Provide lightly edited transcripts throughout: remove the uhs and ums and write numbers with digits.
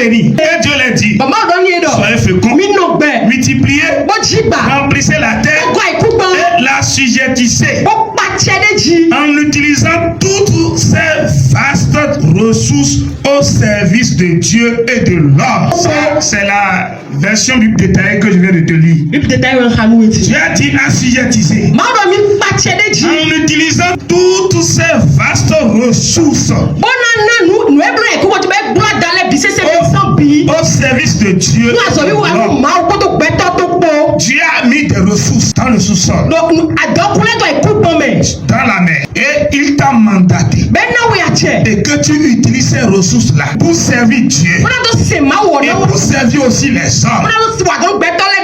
bénis. Et Dieu les dit, soyez féconds, multipliez, remplissez la terre et la sujettissez en utilisant toutes ces vastes ressources au service de Dieu et de l'homme. Ça, c'est la version Bible détaillée que je viens de te lire. Dieu a dit assujettisser en utilisant toutes ces vastes ressources au service de Dieu et de l'homme. Dieu a mis des ressources dans le sous-sol, dans la mer, et il t'a mandaté et que tu utilises ces ressources-là pour servir Dieu et pour servir aussi les hommes.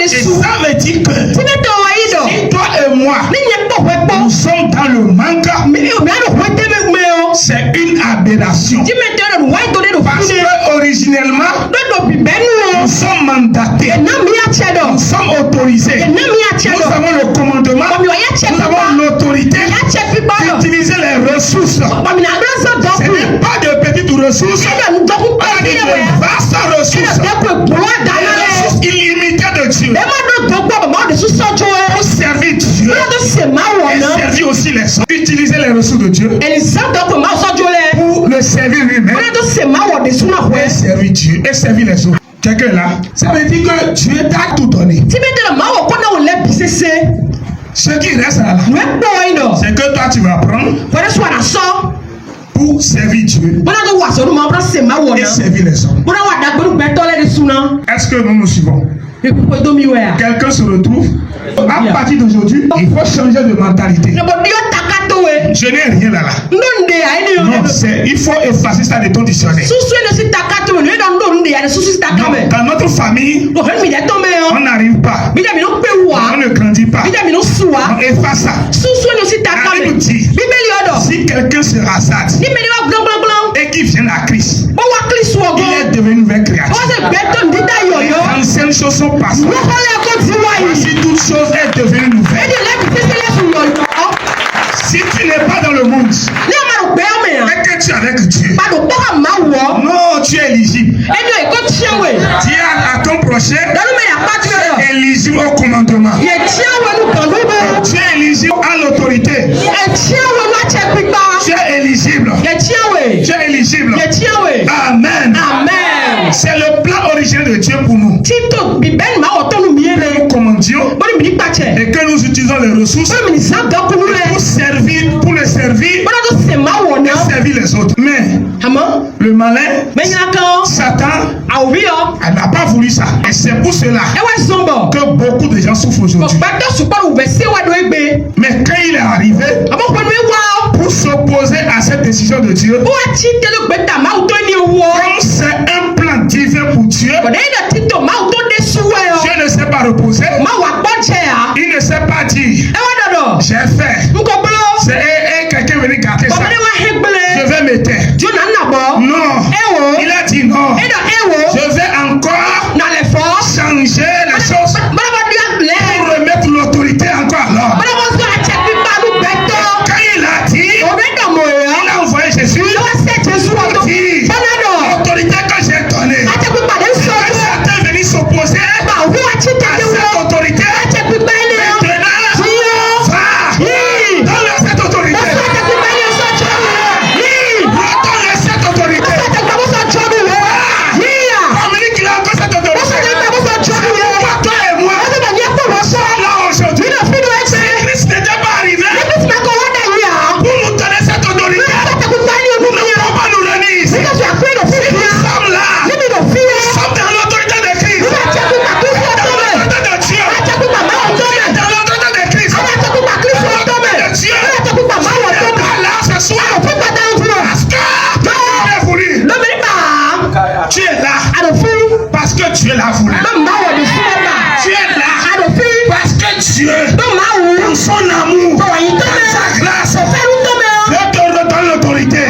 Et ça veut dire que si toi et moi nous sommes dans le manque, c'est une aberration. Parce que originellement nous sommes mandatés, nous sommes autorisés, nous avons le commandement, nous avons l'autorité d'utiliser les ressources. Ce n'est pas de petites ressources, mais de vastes ressources, des ressources illimitées de Dieu pour servir Dieu et servir aussi les autres. Utiliser les ressources de Dieu pour le servir lui-même et servir Dieu et servir les autres. Quelqu'un là, ça veut dire que Dieu t'a tout donné. Ce qui reste là, c'est que toi tu vas prendre pour servir Dieu et servir les hommes. Est-ce que nous nous suivons? Quelqu'un se retrouve. À partir d'aujourd'hui, il faut changer de mentalité. Je n'ai rien là. Non, il faut effacer ça de ton dictionnaire. Dans notre famille, on n'arrive pas. On ne grandit pas. On efface ça. Allez nous dire, si quelqu'un se rasade et qu'il vient à Christ, il est devenu une nouvelle créature. Les anciennes choses sont passées. Voici toute chose est devenue nouvelle. Si tu n'es pas dans le monde et que tu es avec Dieu, non, tu es éligible. Dis à ton prochain, tu es éligible au commandement. Tu es éligible à l'autorité. Tu es éligible. Tu es éligible. Amen. C'est le plan originel de Dieu pour nous. Nous commandions et que nous utilisons les ressources pour le servir et servir les autres. Mais le malin, Satan, n'a pas voulu ça. Et c'est pour cela que beaucoup de gens souffrent aujourd'hui. Mais quand il est arrivé pour s'opposer à cette décision de Dieu, comme c'est un plan divin pour Dieu, Dieu ne s'est pas reposé. Il ne s'est pas dit j'ai fait. C'est quelqu'un venu gâter ça. Je vais me taire. Non. Il a dit non. Je vais encore changer les choses pour remettre l'autorité encore à l'homme. Quand il a dit, il a envoyé Jésus. Il dit l'autorité que j'ai donnée. Certains venus s'opposer à cette autorité. Dieu l'a voulu. Tu es là parce que Dieu, dans son amour, dans sa grâce, Dieu te redonne l'autorité.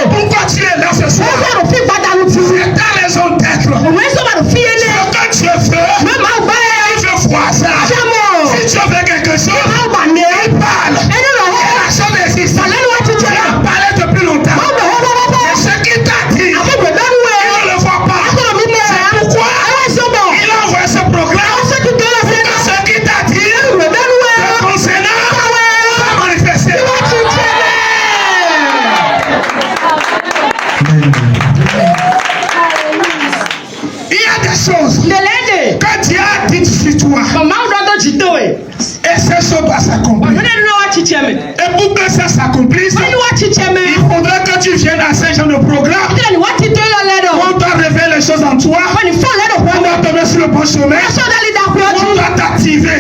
Pourquoi tu es là ce soir? C'est ta raison d'être. Ce que Dieu veut, il veut voir ça. Si Dieu veut quelque chose, il parle. Et la chose existe. Il a parlé depuis longtemps. Mais ce qu'il t'a dit, Et ces choses doivent s'accomplir. Et pour que ça s'accomplisse, il faudra que tu viennes à ce genre de programme. On doit révéler les choses en toi. On doit te mettre sur le bon chemin. On doit t'activer.